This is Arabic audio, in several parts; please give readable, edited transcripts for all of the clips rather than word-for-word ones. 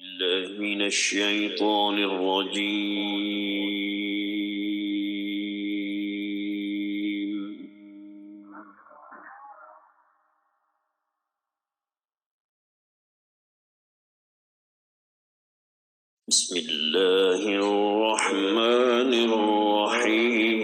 بالله من الشيطان الرجيم. بسم الله الرحمن الرحيم.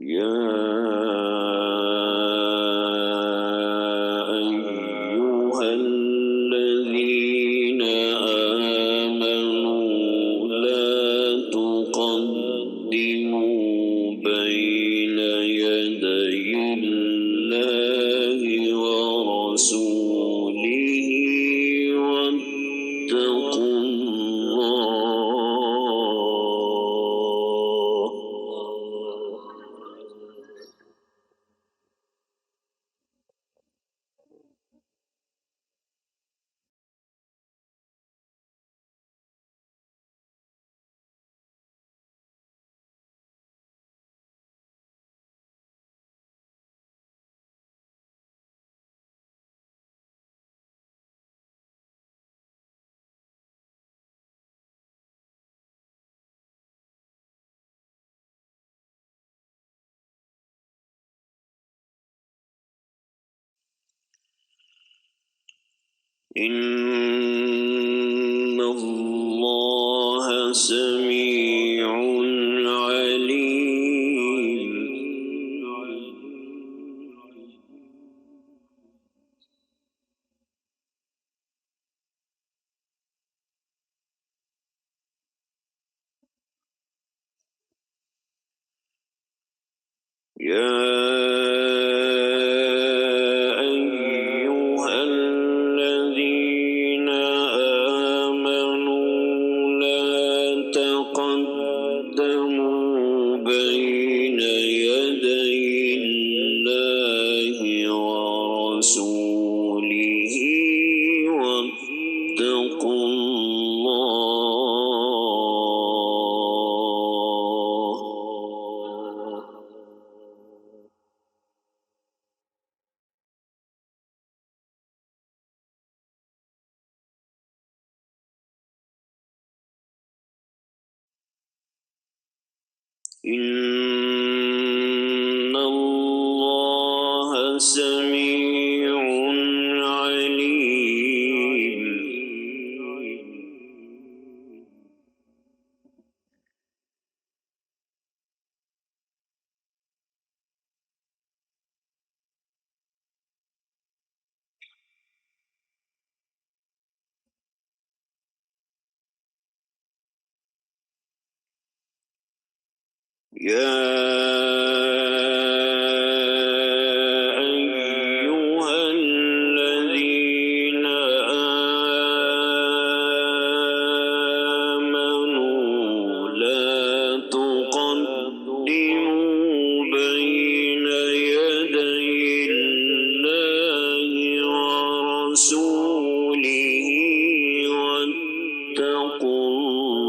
يا أيها الذين آمنوا لا تقدموا بين يدي الله ورسوله واتقوا إن الله سميع عليم. يا أيها الذين آمنوا لا تقدموا بين يدي الله ورسوله واتقوا الله. إن الله سميع عليم. يا أيها الذين آمنوا لا تقدموا بين يدي الله ورسوله واتقوا الله.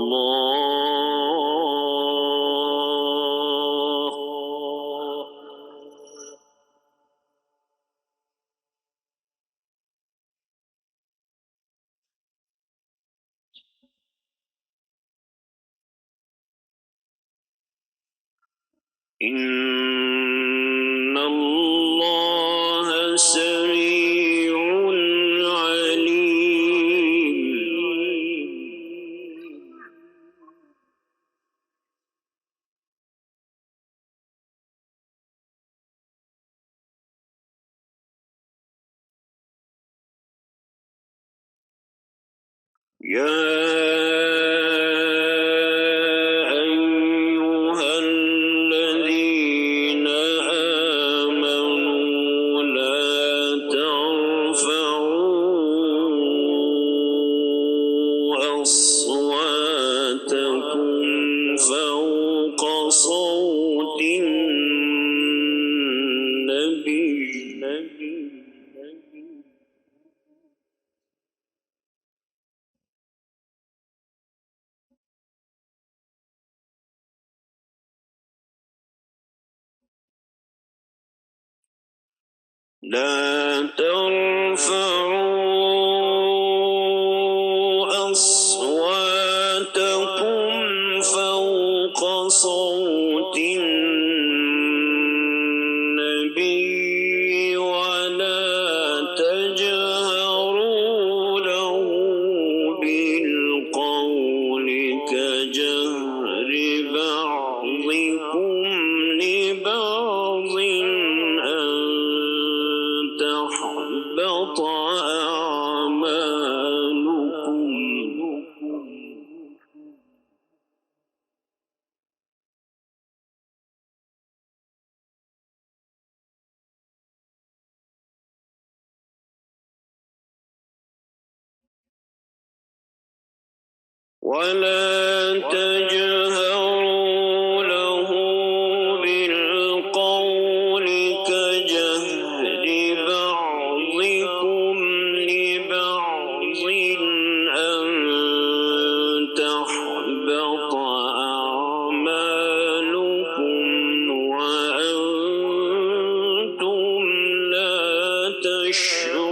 إن الله سميع عليم. يا أيها الذين آمنوا لا ترفعوا أصواتكم فوق صوت النبي لا ترفعوا أصواتكم فوق صوت النبي ولا تجهروا له بالقول كجهر بعضكم لبعض أن تحبط أعمالكم ولا تجهروا له بالقول كجهر بعضكم لبعض أن تحبط أعمالكم وأنتم لا تشعرون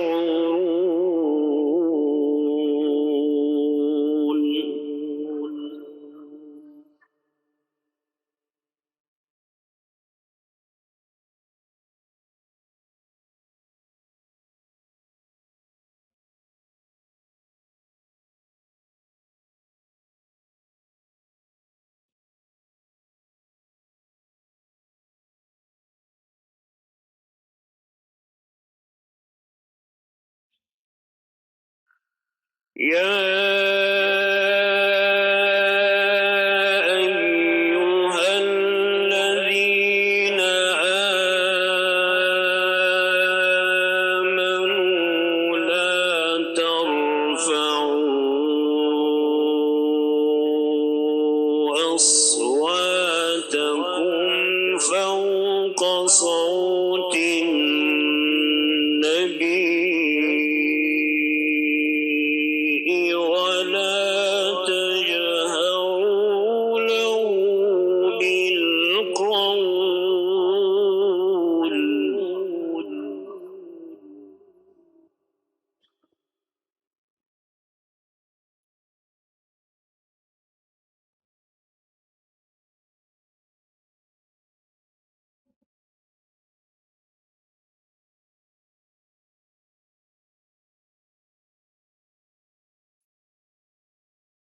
يا أيها الذين آمنوا لا ترفعوا أصواتكم فوق صوت النبي ولا تجهروا له بالقول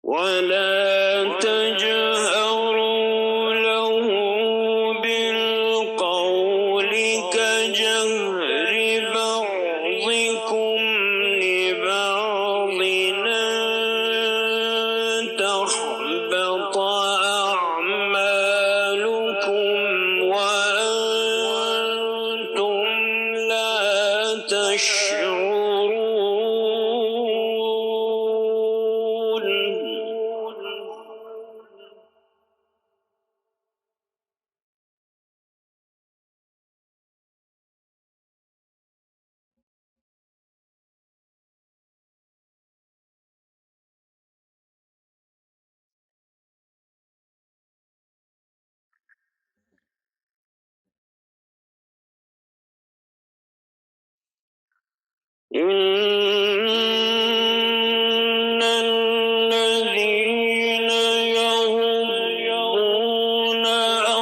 ولا تجهروا له بالقول كجهر بعضكم لبعض أن تحبط أعمالكم وأنتم لا تشعرون إن الذين يغضون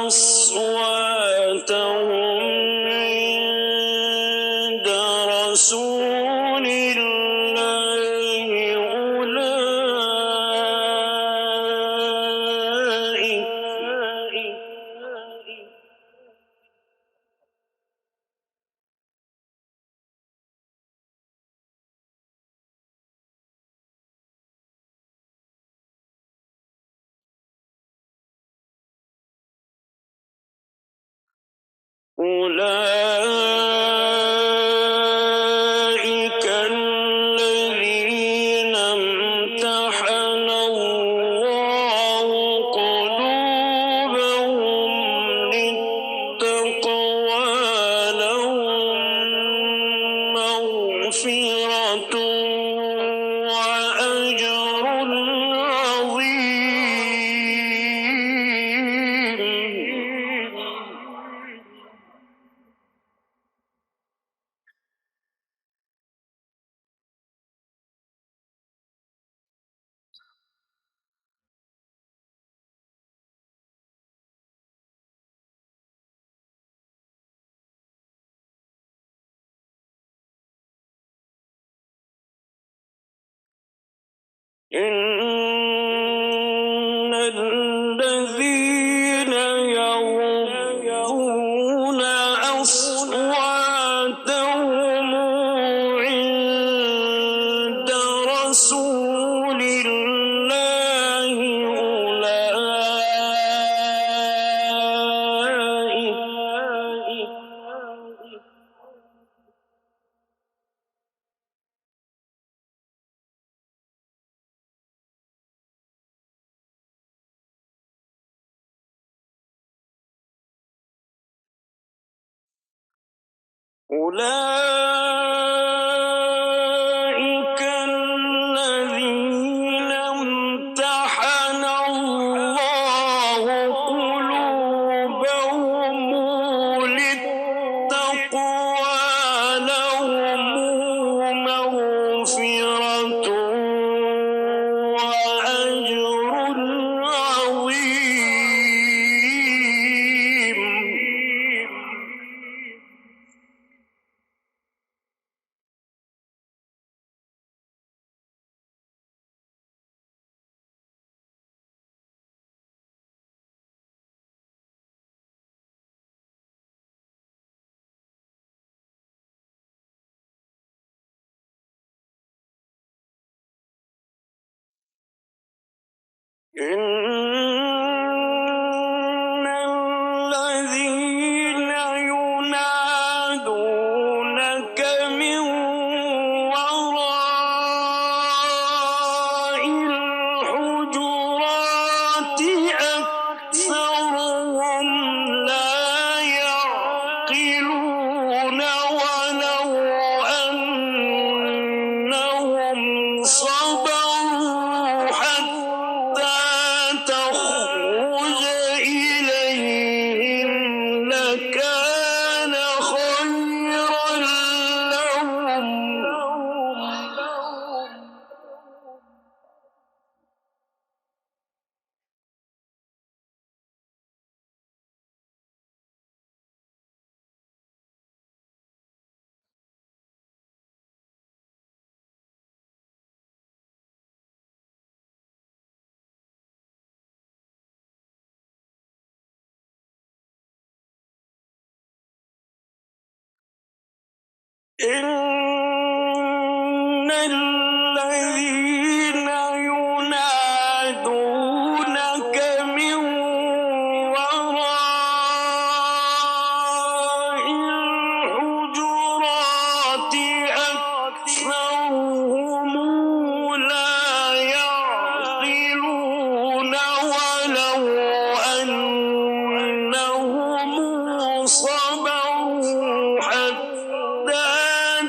أصواتهم عند رسول الله أولئك الذين امتحن الله قلوبهم للتقوى لهم مغفرة وأجر عظيم. إن الذين يغضون أصواتهم عند رسول الله أولئك الذين امتحن الله قلوبهم للتقوى لهم مغفرة وأجر عظيم. إن الذين ينادونك من وراء الحجرات أكثرهم لا يعقلون ولو أنهم صبروا حتى تخرج إليهم لكان خيرا لهم. إن الذين ينادونك من وراء الحجرات أكثرهم لا يعقلون ولو أنهم صبروا حتى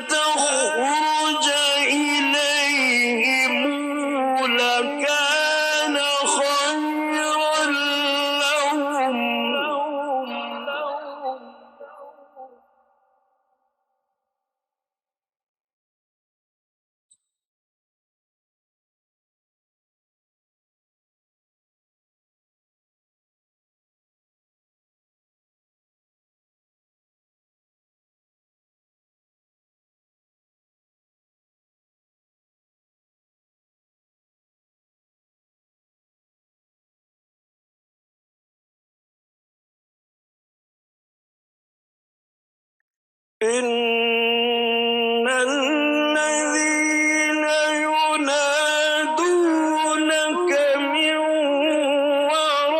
تخرج إليهم لكان خيرا لهم. إن الذين ينادونك من وراء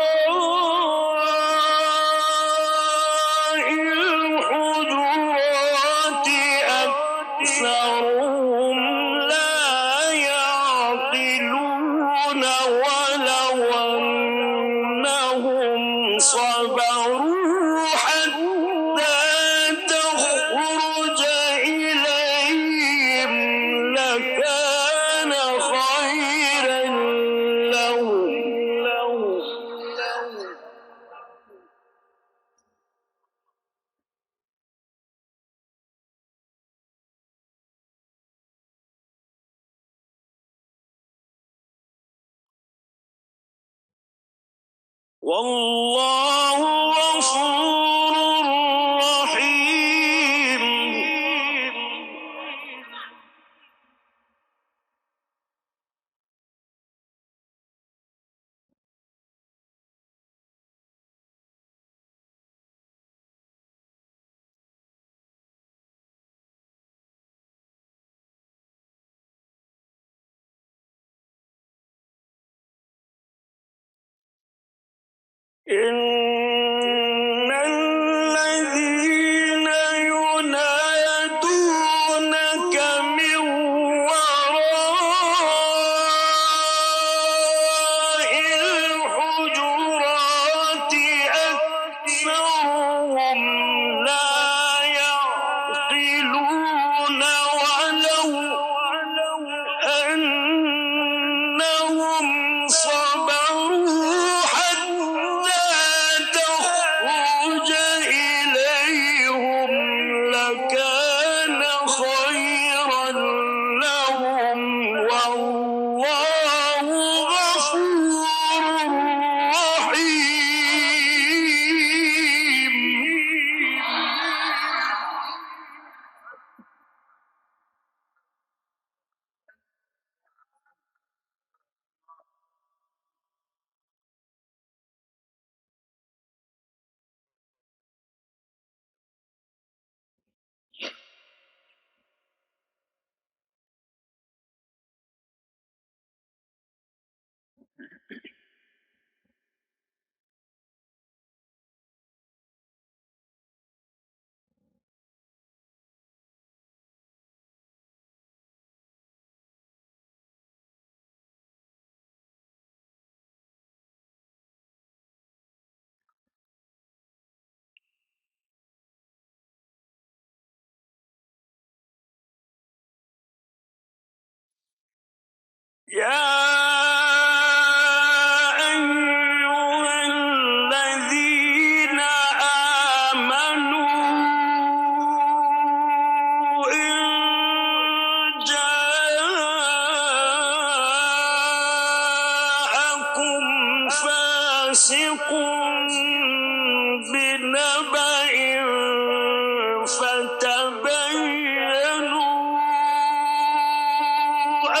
الحجرات أكثرهم لا يعقلون ولو أنهم صبروا حتى تخرج إليهم لكان خيرا لهم. والله غفور رحيم. إن الذين ينادونك من وراء الحجرات أكثرهم لا يعقلون ولو أنهم صبروا حتى تخرج إليهم لكان خيرا لهم والله غفور رحيم. يا أيها الذين آمنوا إن جاءكم فاسق بنبأ فتبينوا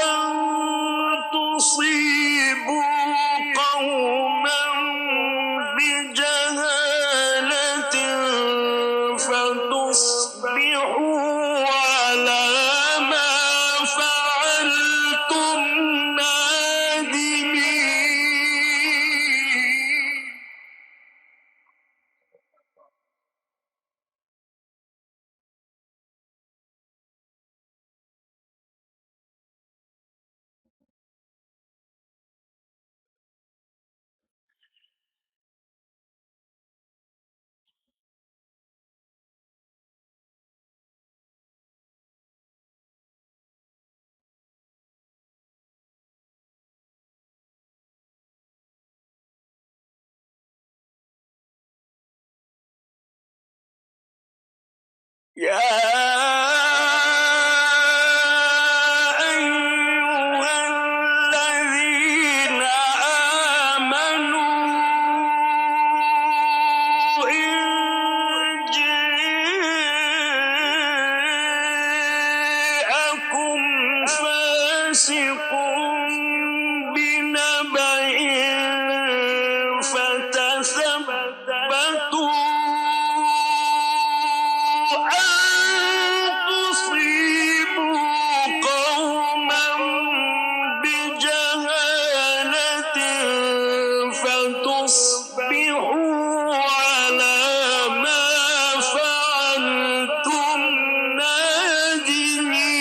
أن تصيبوا قوما بجهالة فتصبحوا على ما فعلتم نادمين. يا أيها الذين آمنوا إن جاءكم فاسق بنبأ فتثبتوا فتصبحوا على ما فعلتم نادمين.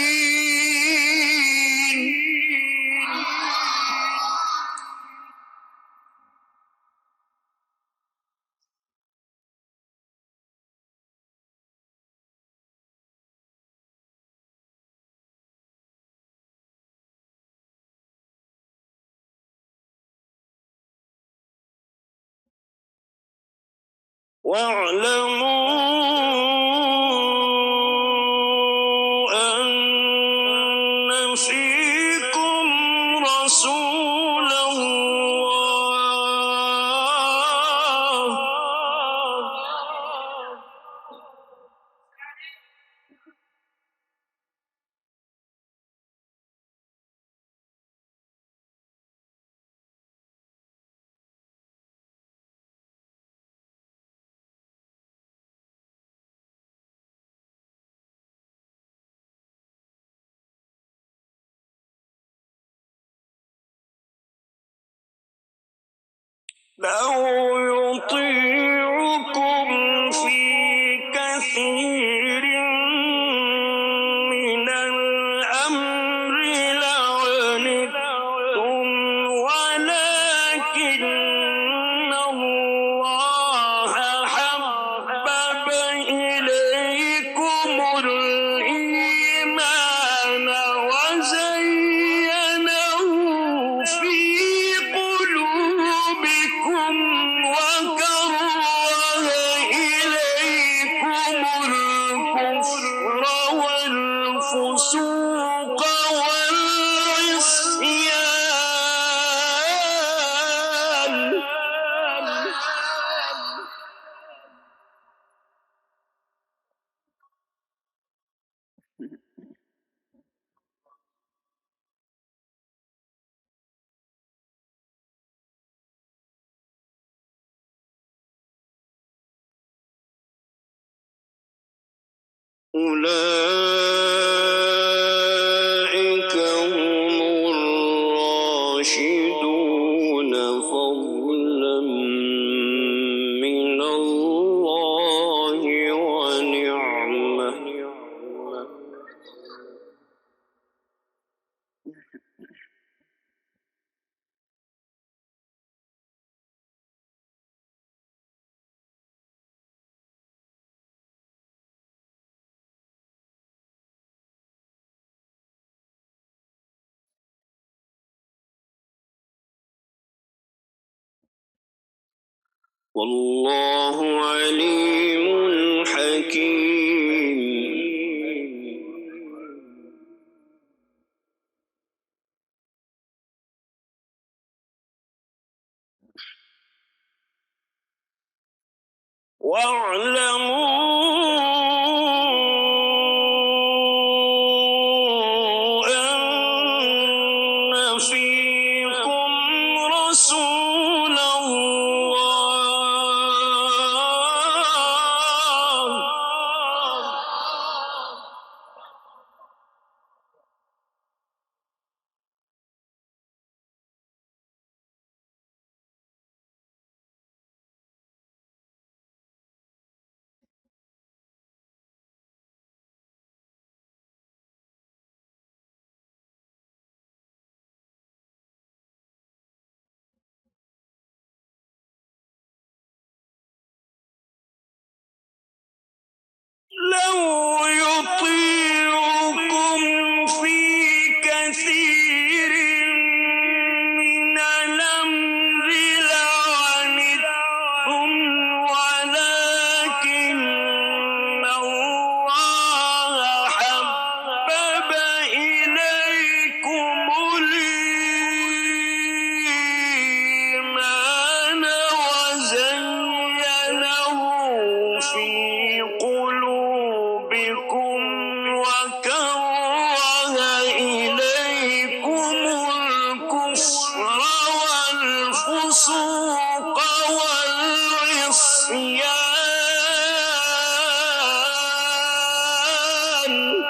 واعلموا أن فيكم رسول الله لو يطيعكم في كثير من الأمر لعنتم ولكن الله حبب إليكم الإيمان وزينه في قلوبكم وكره إليكم الكفر والفسوق والعصيان أولئك هم الراشدون فضلا من الله ونعمة والله عليم حكيم واعلموا أن فيكم رسول الله لو يطيعكم في كثير من الأمر لعنتم ولكن الله حبب إليكم الإيمان وزينه في قلوبكم وكره إليكم الكفر والفسوق والعصيان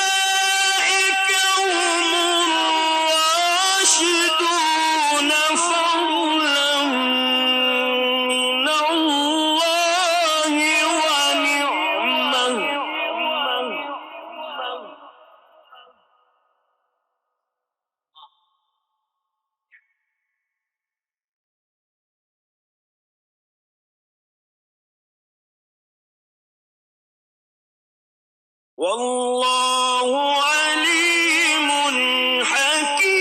أولئك هم الراشدون فضلا من الله ونعمة والله عليم حكيم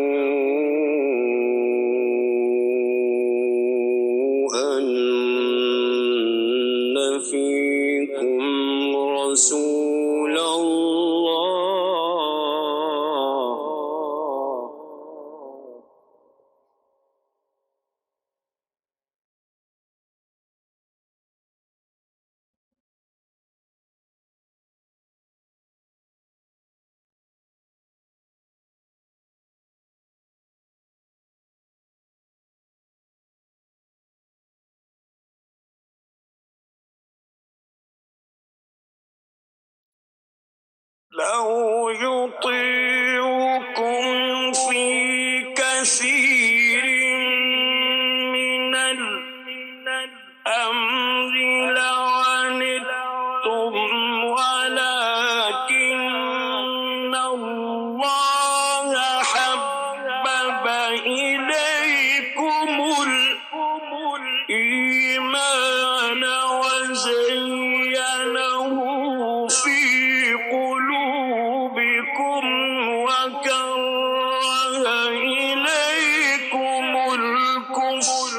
واعلموا رسول الله لو يطيعكم في كثير من الأمر لعنتم ولكن الله حبب إليكم الإيمان وزينه في قلوبكم وكره إليكم الكفر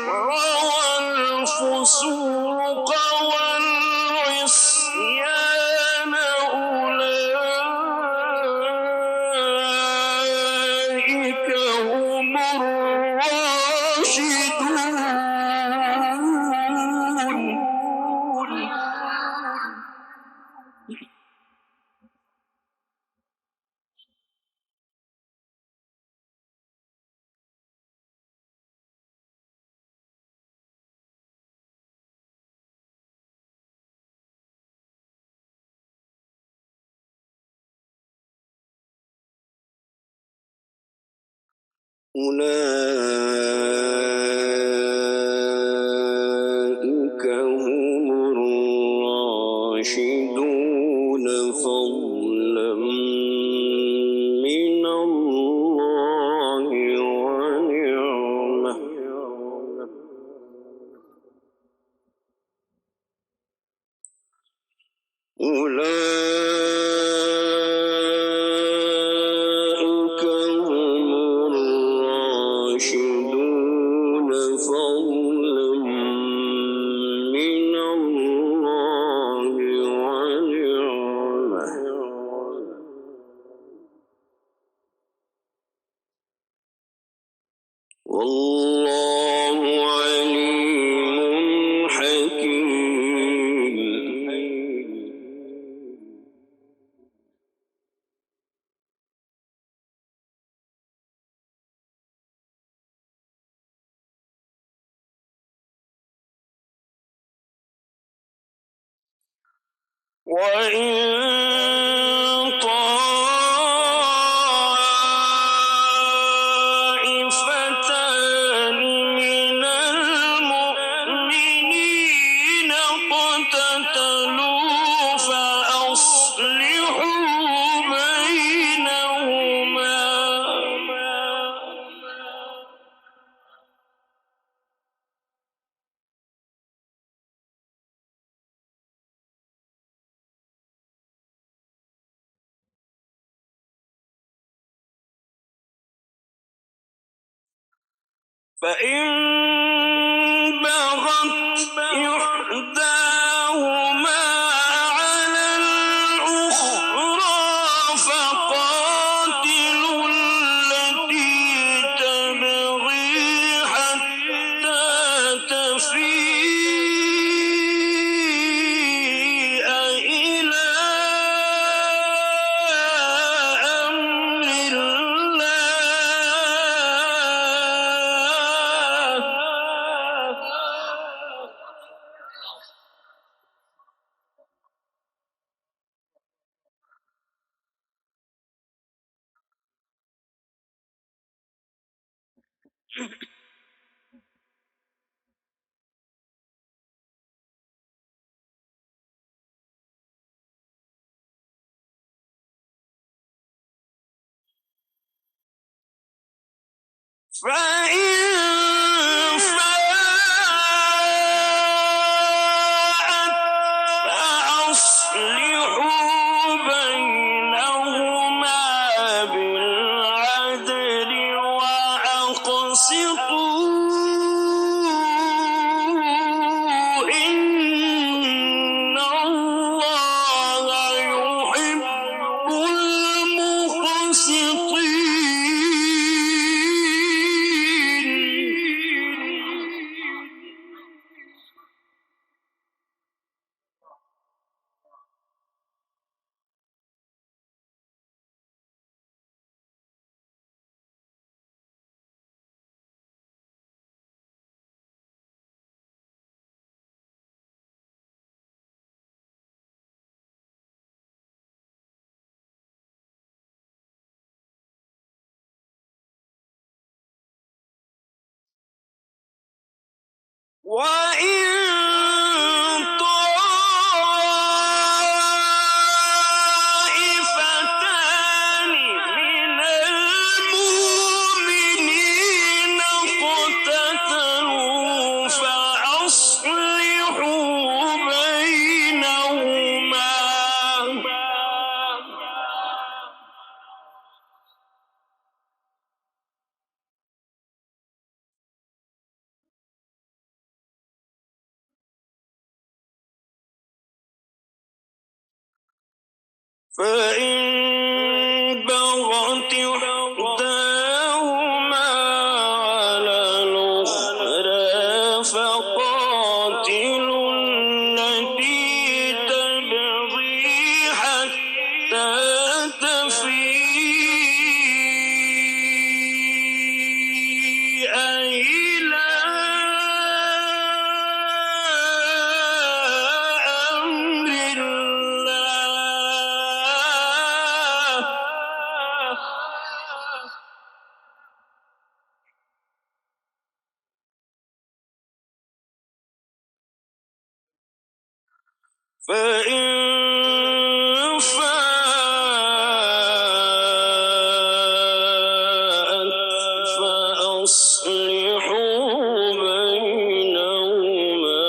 والفسوق والعصيان أولئك هم الراشدون. أولئك هم الراشدون فضلا من الله ونعمة أولئك هم الراشدون فضلا من الله ونعمة والله عليم حكيم. وإن طائفتان من المؤمنين اقتتلوا فأصلحوا بينهما فإن بغت إحداهما على الأخرى فقاتلوا التي تبغي حتى تفيء إلى أمر فإن فاءت فأصلحوا بينهما بالعدل وأقسطوا إن الله وإن طائفتان من المؤمنين اقتتلوا فأصلحوا بينهما فإن بغت إحداهما على الأخرى فقاتلوا التي تبغي حتى تفيء إلى أمر الله فإن فاءت فأصلحوا بينهما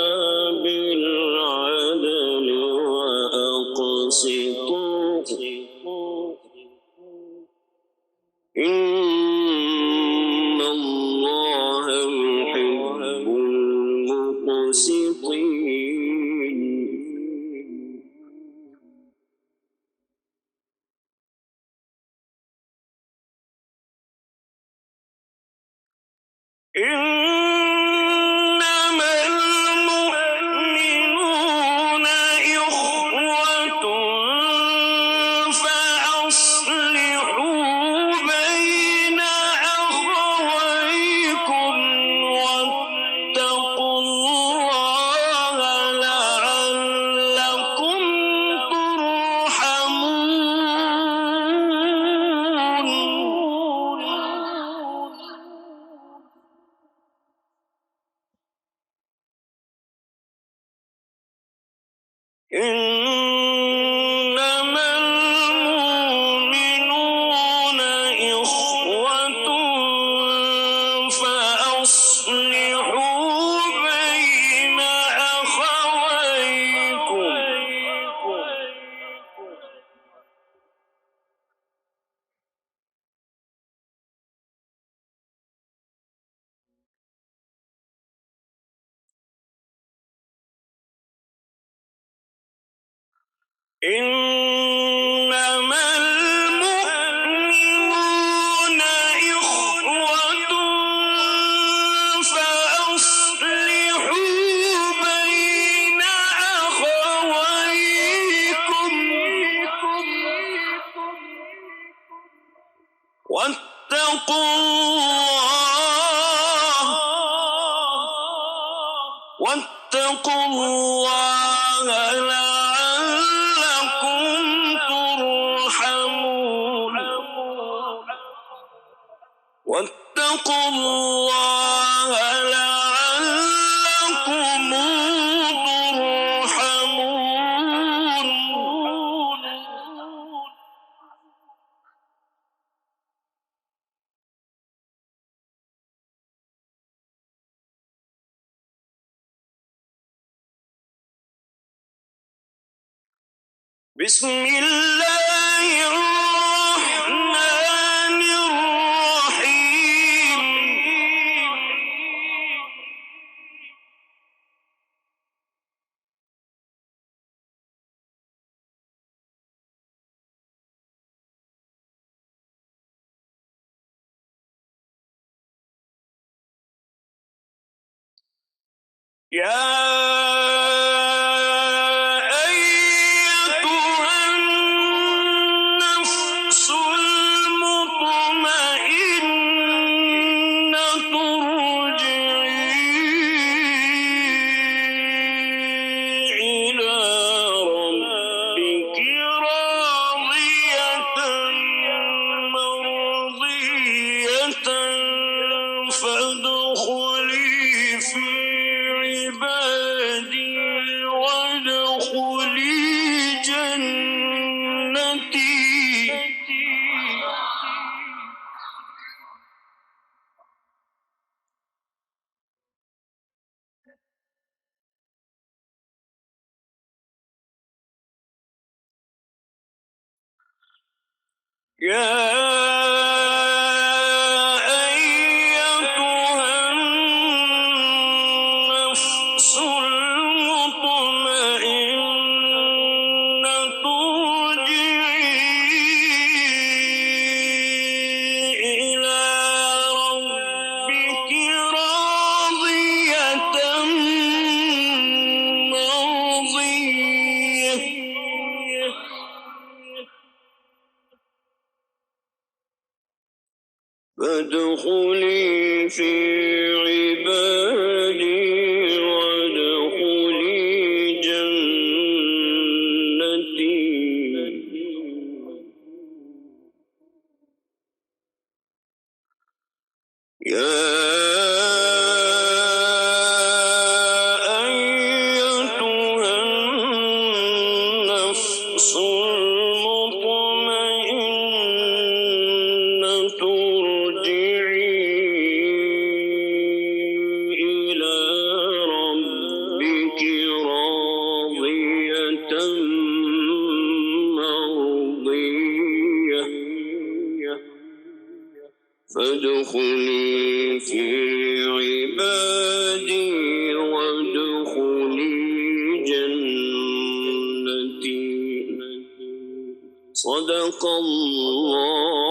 بالعدل وأقسطوا إن الله يحب المقسطين إنما المؤمنون إخوة فأصلحوا بين أخويكم واتقوا الله لعلكم ترحمون إنما المؤمنون إخوة فأصلحوا بين أخويكم إنما المؤمنون إخوة فأصلحوا بين أخويكم واتقوا الله لعلكم ترحمون واتقوا الله لعلكم ترحمون بسم الله الرحمن الرحيم يا أيتها النفس المطمئنة ارجعي إلى ربك راضية مرضية فادخلي في يا أيتها النفس المطمئنة ارجعي إلى ربك راضية مرضية فادخلي في عبادي وادخلي جنتي. يا أيتها النفس المطمئنة ارجعي إلى ربك راضية مرضية فادخلي في عبادي وادخلي جنتي. صدق الله